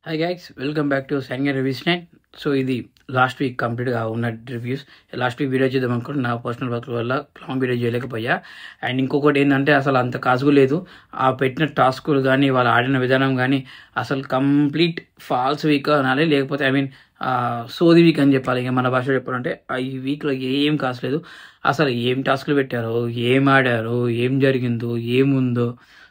Hi guys, welcome back to Sangha Reviews Night. So ఇది last week కంప్లీట్గా ఉన్న reviews. Last week video చేద్దాం అనుకుంటే నా పర్సనల్ వర్క్ వల్ల లాంగ్ వీడియో చేయలేకపోయా. అండ్ ఇంకొకటి ఏంటంటే అసలు అంత కాసుగు లేదు. ఆ పెట్టిన టాస్కులు కానీ వాళ్ళు ఆడిన విధానం కానీ అసలు కంప్లీట్ ఫాల్స్ వీక్ అనాలి, లేకపోతే సోది వీక్ అని చెప్పాలి. ఇక మన భాషలో చెప్పాలంటే ఈ వీక్లో ఏం కాసలేదు. అసలు ఏం టాస్కులు పెట్టారో, ఏం ఆడారో, ఏం జరిగిందో, ఏముందో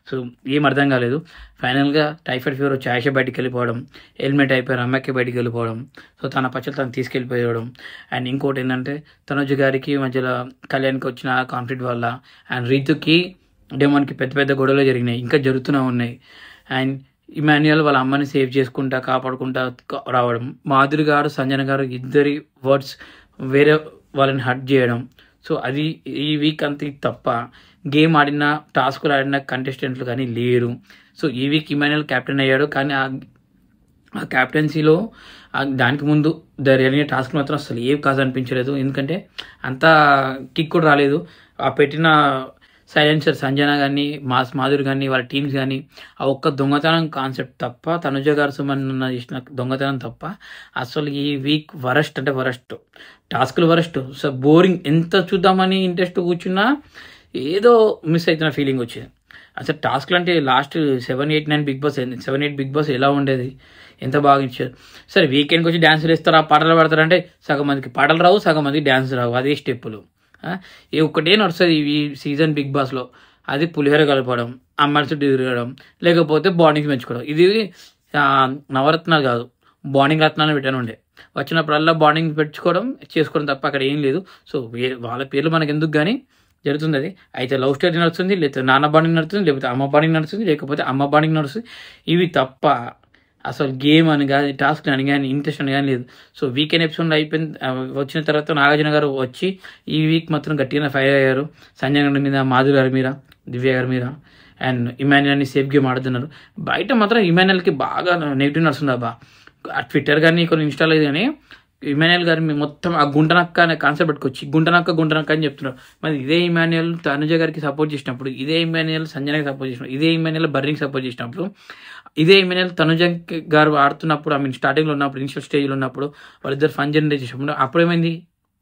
సో ఏం అర్థం కాలేదు. ఫైనల్గా టైఫాయిడ్ ఫీవర్ వచ్చి ఆయిషా బయటికి వెళ్ళిపోవడం, హెల్మెట్ అయిపోయారు అమ్మకి బయటికి వెళ్ళిపోవడం, సో తన పచ్చలు తను తీసుకెళ్ళిపోవడం. అండ్ ఇంకోటి ఏంటంటే తనుజ్ గారికి మధ్యలో కళ్యాణ్కి వచ్చిన కాన్ఫ్లిక్ట్ వల్ల అండ్ రీతుకి డెమోన్కి పెద్ద పెద్ద గొడవలు జరిగినాయి, ఇంకా జరుగుతూనే ఉన్నాయి. అండ్ ఇమాన్యుయల్ వాళ్ళ అమ్మని సేవ్ చేసుకుంటా కాపాడుకుంటా రావడం, మాధురి గారు సంజన గారు ఇద్దరి వర్డ్స్ వేరే వాళ్ళని హర్ట్ చేయడం. సో అది ఈ వీక్ అంత తప్ప గేమ్ ఆడిన టాస్కులు ఆడిన కంటెస్టెంట్లు కానీ లేరు. సో ఈ వీక్ ఇమాన్యుయల్ కెప్టెన్ అయ్యాడు, కానీ ఆ క్యాప్టెన్సీలో దానికి ముందు జరిగిన టాస్క్ మాత్రం అసలు ఏం కాదు అనిపించలేదు. ఎందుకంటే అంత కిక్ కూడా రాలేదు. ఆ పెట్టిన సైలెన్సర్ సంజన కానీ మాధురి కానీ వాళ్ళ టీమ్స్ కానీ ఆ ఒక్క దొంగతనం కాన్సెప్ట్ తప్ప, తనుజ గారు సుమన్ చేసిన దొంగతనం తప్ప అసలు ఈ వీక్ వరస్ట్ అంటే వరస్ట్. టాస్కులు వరస్ట్. సో బోరింగ్, ఎంత చూద్దామని ఇంట్రెస్ట్ కూర్చున్నా ఏదో మిస్ అవుతున్న ఫీలింగ్ వచ్చింది. అసలు టాస్క్లు అంటే last 7, 8, 9 Bigg Boss 7, 8 Bigg Boss ఎలా ఉండేది, ఎంత బాగా ఇచ్చారు. సరే వీకెండ్కి వచ్చి డ్యాన్సులు వేస్తారా, పాటలు పాడతారంటే సగం మందికి పాటలు రావు, సగం మందికి డ్యాన్స్ రావు, అదే స్టెప్పులు. ఈ ఒక్కటే నడుస్తుంది ఈ సీజన్ బిగ్ బాస్లో. అది పులిహోర కలపడం, అమ్మాయిలు చుట్టూ తిరగడం, లేకపోతే బాండింగ్స్ పెంచుకోవడం. ఇది నవరత్నాలు కాదు, బాండింగ్ రత్నాలు పెట్టాను ఉండే. వచ్చినప్పుడల్లా బాండింగ్ పెంచుకోవడం చేసుకోవడం తప్ప అక్కడ ఏం లేదు. సో వాళ్ళ పేర్లు మనకు ఎందుకు కానీ జరుగుతుంది. అది అయితే లవ్ స్టోరీ నడుస్తుంది, లేకపోతే నాన్న బాండింగ్ నడుస్తుంది, లేకపోతే అమ్మ బాండింగ్ నడుస్తుంది, లేకపోతే అమ్మ బాండింగ్ నడుస్తుంది. ఇవి తప్ప అసలు గేమ్ అని కానీ టాస్క్ అని కానీ ఇంట్రెస్ట్ అని కానీ లేదు. సో వీకెండ్ ఎపిసోడ్ అయిపోయింది. వచ్చిన తర్వాత నాగార్జున గారు వచ్చి ఈ వీక్ మాత్రం గట్టిగా ఫైర్ అయ్యారు సంజయ్ గారి మీద, మాధురి గారి మీద, దివ్య గారి మీద. అండ్ ఇమాన్యుయల్ని సేఫ్ గేమ్ ఆడుతున్నారు. బయట మాత్రం ఇమాన్యుయల్కి బాగా నెగిటివ్ నడుస్తుంది అబ్బా. ట్విట్టర్ కానీ కొన్ని ఇన్స్టాల్ అయ్యి కానీ ఇమాన్యుయల్ గారు మొత్తం ఆ గుంటనక్క అనే కాన్సెప్ట్ పెట్టుకొచ్చి గుంటనక్క అని చెప్తున్నారు. మరి ఇదే ఇమాన్యుయల్ తనుజ గారికి సపోర్ట్ చేసినప్పుడు, ఇదే ఇమాన్యుయల్ సంజనకి సపోర్ట్ చేసినప్పుడు, ఇదే ఇమాన్యుయల్ బర్రీకి సపోర్ట్ చేసినప్పుడు, ఇదే ఇమాన్యుయల్ తనుజ గారు ఆడుతున్నప్పుడు, స్టార్టింగ్లో ఉన్నప్పుడు, ఇనిషియల్ స్టేజ్లో ఉన్నప్పుడు వాళ్ళిద్దరు ఫన్ జనరేట్ చేసినప్పుడు అప్పుడు ఏమైంది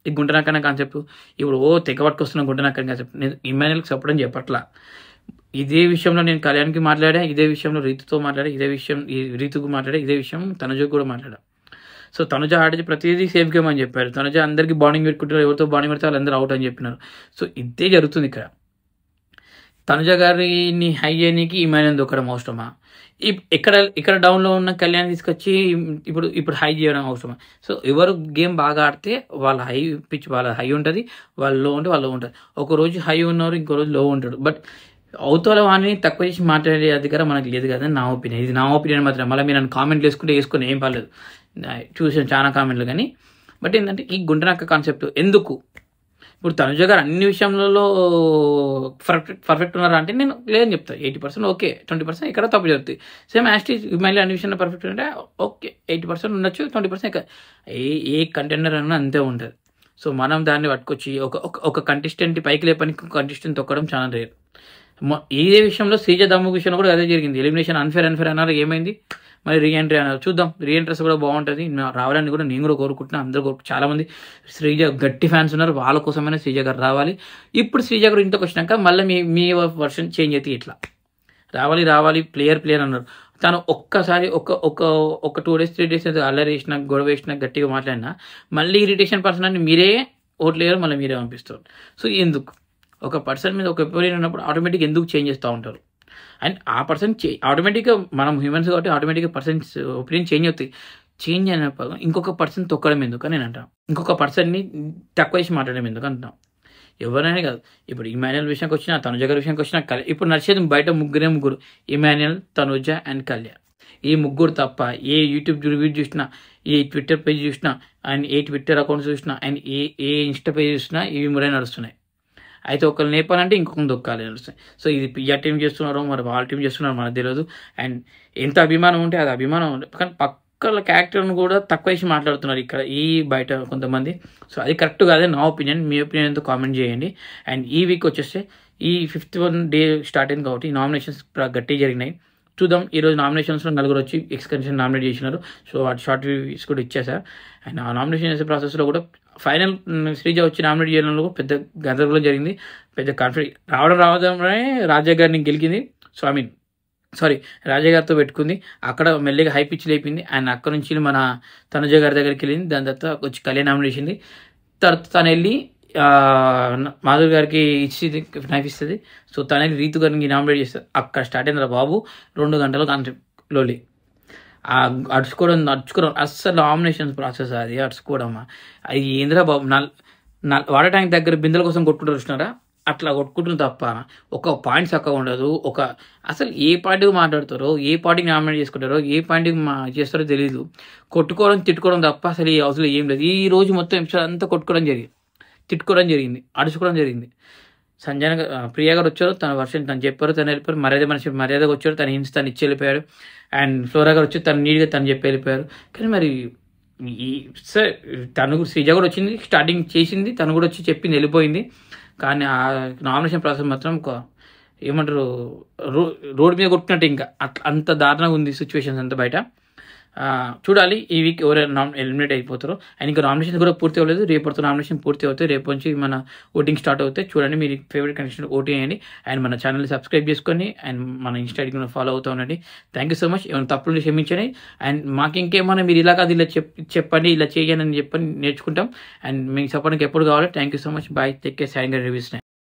ఈ గుంటనక్క అనే కాన్సెప్ట్. ఇప్పుడు తెగ పట్టుకొస్తున్న గుంటనక్క అనే కాన్సెప్ట్. నేను ఇమాన్యుయల్కి సపోర్ట్ అని చెప్పట్లా. ఇదే విషయంలో నేను కళ్యాణ్కి మాట్లాడా, ఇదే విషయంలో రీతుతో మాట్లాడా, ఇదే విషయం రీతుకు మాట్లాడా, ఇదే విషయం తనుజకు కూడా మాట్లాడా. సో తనుజ ఆడితే ప్రతిదీ సేఫ్ గేమ్ అని చెప్పారు. తనుజ అందరికీ బాండింగ్ పెట్టుకుంటారు, ఎవరితో బాండింగ్ పెడితే వాళ్ళందరూ అవుట్ అని చెప్పినారు. సో ఇదే జరుగుతుంది ఇక్కడ. తనుజ గారిని హై చేయడానికి ఇమాన్యుయల్ దొక్కడం అవసరమా? ఇక్కడ డౌన్లో ఉన్న కళ్యాణ్ తీసుకొచ్చి ఇప్పుడు హై చేయడం అవసరమా? సో ఎవరు గేమ్ బాగా ఆడితే వాళ్ళ వాళ్ళ హై ఉంటుంది, వాళ్ళ లో ఉంటే వాళ్ళు ఉంటుంది. ఒక రోజు హై ఉన్నవారు ఇంకో రోజు లో ఉంటాడు. బట్ అవతల వాడిని తక్కువ చేసి మాట్లాడే అధికారం మనకు లేదు కదా, నా ఒపీనియన్. ఇది నా ఒపీనియన్ మాత్రం. మళ్ళీ మీరు నన్ను కామెంట్లు వేసుకొని ఏం పర్లేదు, చూసాను చాలా కామెంట్లు. కానీ బట్ ఏంటంటే ఈ గుంటనక్క కాన్సెప్ట్ ఎందుకు? ఇప్పుడు తనుజ గారు అన్ని విషయంలో పర్ఫెక్ట్ ఉన్నారా అంటే నేను లేదని చెప్తాను. 80% ఓకే, 20% ఇక్కడ తప్పు జరుగుతుంది. సేమ్ యాస్టీజ్ మళ్ళీ అన్ని విషయంలో పర్ఫెక్ట్ అంటే ఓకే, 80% ఉండొచ్చు, 20% ఇక్కడ ఏ కంటెండర్ అన్నా అంతే ఉంటుంది. సో మనం దాన్ని పట్టుకొచ్చి ఒక కంటెస్టెంట్ పైకి లేపని కంటెస్టెంట్ తొక్కడం చాలా రేర్. ఇదే విషయంలో శ్రీజ దమ్ము విషయంలో కూడా అదే జరిగింది. ఎలిమినేషన్ అన్ఫేర్ అన్నారు, ఏమైంది? మరి రీఎంట్రీ అన్నారు. చూద్దాం, రీఎంట్రీస్ కూడా బాగుంటుంది, రావాలని కూడా నేను కూడా కోరుకుంటున్నాను. అందరూ చాలామంది శ్రీజ గట్టి ఫ్యాన్స్ ఉన్నారు, వాళ్ళ కోసమైనా శ్రీజ గారు రావాలి. ఇప్పుడు శ్రీజ గారు ఇంటికి వచ్చినాక మళ్ళీ మీ వర్షన్ చేంజ్ అయితే ఇట్లా రావాలి ప్లేయర్ అన్నారు. తను ఒక్కసారి ఒక 2 days 3 days అల్లరి వేసినా, గొడవ వేసినా, గట్టిగా మాట్లాడినా మళ్ళీ ఇరిటేషన్ పర్సన్ అని మీరే ఓట్లేయరు, మళ్ళీ మీరే పంపిస్తారు. సో ఎందుకు ఒక పర్సన్ మీద ఒక ఒపీనియన్ ఉన్నప్పుడు ఆటోమేటిక్గా ఎందుకు చేంజ్ చేస్తూ ఉంటారు? అండ్ ఆ పర్సన్ ఆటోమేటిక్గా మనం హ్యూమన్స్ కాబట్టి ఆటోమేటిక్గా పర్సన్స్ ఒపీనియన్ చేంజ్ అవుతాయి. చేంజ్ అయిన ఇంకొక పర్సన్ తొక్కడం ఎందుకు అని నేను అంటాను. ఇంకొక పర్సన్ని తక్కువ చేసి మాట్లాడడం ఎందుకు అంటున్నాం. ఎవరైనా కాదు, ఇప్పుడు ఇమాన్యుయల్ విషయానికి వచ్చినా, తనుజ గారి విషయానికి వచ్చినా, ఇప్పుడు నడిచేది బయట ముగ్గురు, ఇమాన్యుయల్, తనుజ అండ్ కళ్యాణ్. ఈ ముగ్గురు తప్ప ఏ యూట్యూబ్ రివ్యూ చూసినా, ఏ ట్విట్టర్ పేజ్ చూసినా, అండ్ ఏ ట్విట్టర్ అకౌంట్స్ చూసినా, అండ్ ఏ ఇన్స్టా పేజ్ చూసినా ఇవి మురే నడుస్తున్నాయి. అయితే ఒకరు నేపాలంటే ఇంకొకరు దొక్కాలి నడుస్తాయి. సో ఇది పిఆర్ టీం చేస్తున్నారో మరి వాళ్ళ టీం చేస్తున్నారో మనకు తెలియదు. అండ్ ఎంత అభిమానం ఉంటే అది అభిమానం ఉంటే, కానీ పక్కల క్యారెక్టర్ను కూడా తక్కువ వేసి మాట్లాడుతున్నారు ఇక్కడ ఈ బయట కొంతమంది. సో అది కరెక్ట్ కాదే నా ఒపీనియన్. మీ ఒపీనియన్ ఎంతో కామెంట్ చేయండి. అండ్ ఈ వీక్ వచ్చేస్తే ఈ 51st డే స్టార్ట్ అయింది కాబట్టి నామినేషన్స్ గట్టి జరిగినాయి. చూద్దాం. ఈరోజు నామినేషన్స్లో 4 వచ్చి ఎక్స్కన్షన్ నామినేట్ చేసినారు. సో వాటి షార్ట్ రివ్యూస్ కూడా ఇచ్చేసారు. అండ్ ఆ నామినేషన్ చేసే ప్రాసెస్లో కూడా ఫైనల్ శ్రీజ వచ్చి నామినేట్ చేయడంలో కూడా పెద్ద గందరగోళం జరిగింది. పెద్ద కాన్ఫిడెంట్ రావడమే రాజా గారిని గెలికింది. సో ఐ మీన్ రాజా గారితో పెట్టుకుంది. అక్కడ మెల్లిగా హై పిచ్ లేపింది. అండ్ అక్కడ నుంచి మన తనుజ గారి దగ్గరికి వెళ్ళింది. దాని తర్వాత వచ్చి కళ్యాణ్ నామినేట్ చేసింది. తర్వాత తను వెళ్ళి మాధురి గారికి ఇచ్చి నైఫ్ ఇస్తుంది. సో తను వెళ్ళి రీతు గారికి నామినేట్ చేస్తుంది. అక్కడ స్టార్ట్ అయింది బాబు 2 గంటలు కాన్సెప్ట్లోలి అడుచుకోవడం అస్సలు నామినేషన్ ప్రాసెస్ అది అడుచుకోవడం. అది ఏంద్రా బాబు వాటర్ ట్యాంక్ దగ్గర బిందెల కోసం కొట్టుకుంటూ వచ్చినారా అట్లా కొట్టుకుంటుంది తప్ప ఒక పాయింట్ చక్కగా ఉండదు. అసలు ఏ పార్టీకి మాట్లాడతారో, ఏ పార్టీకి నామినేట్ చేసుకుంటారో, ఏ పార్టీకి చేస్తారో తెలియదు. కొట్టుకోవడం తిట్టుకోవడం తప్ప అసలు ఈ హౌస్లో ఏం లేదు. ఈ రోజు మొత్తం ఎపిసోడ్ అంతా తిట్టుకోవడం జరిగింది, అడుచుకోవడం జరిగింది. సంజన ప్రియా గారు వచ్చారు, తన వర్షన్ తను చెప్పారు, తను వెళ్ళిపోయారు. మర్యాదగా వచ్చారు, తన హింట్స్ తను ఇచ్చి వెళ్ళిపోయాడు. అండ్ ఫ్లోరా గారు వచ్చి తను నీట్గా తను చెప్పి వెళ్ళిపోయారు. కానీ మరి సార్ తను శ్రీజ కూడా వచ్చింది, స్టార్టింగ్ చేసింది, తను కూడా వచ్చి చెప్పింది, వెళ్ళిపోయింది. కానీ ఆ నామినేషన్ ప్రాసెస్ మాత్రం ఏమంటారు రోడ్ మీద కొట్టుకున్నట్టు ఇంకా అంత దారుణంగా ఉంది సిచ్యువేషన్స్ అంతా బయట. చూడాలి ఈ వీక్ ఎవరైనా ఎలిమినేట్ అయిపోతారో. అండ్ ఇంకా నామినేషన్ కూడా పూర్తి అవ్వలేదు. రేపటితో నామినేషన్ పూర్తి అవుతాయి. రేపు నుంచి మన ఓటింగ్ స్టార్ట్ అవుతాయి. చూడండి, మీరు ఫేవరెట్ కంటెస్టెంట్ ఓటింగ్ చేయండి. అండ్ మన ఛానల్ని సబ్స్క్రైబ్ చేసుకొని అండ్ మన ఇన్స్టాగ్రామ్ కూడా ఫాలో అవుతూ ఉండండి. Thank you so much. ఏమైనా తప్పులు క్షమించండి. అండ్ మాకు ఇంకేమైనా మీరు ఇలా కాదు ఇలా చెప్పండి, ఇలా చేయండి అని చెప్పని నేర్చుకుంటాం. అండ్ మీకు సపోర్ట్కి ఎప్పుడు కావాలి. Thank you so much. Bye. Take care. సైన్ రివ్యూస్.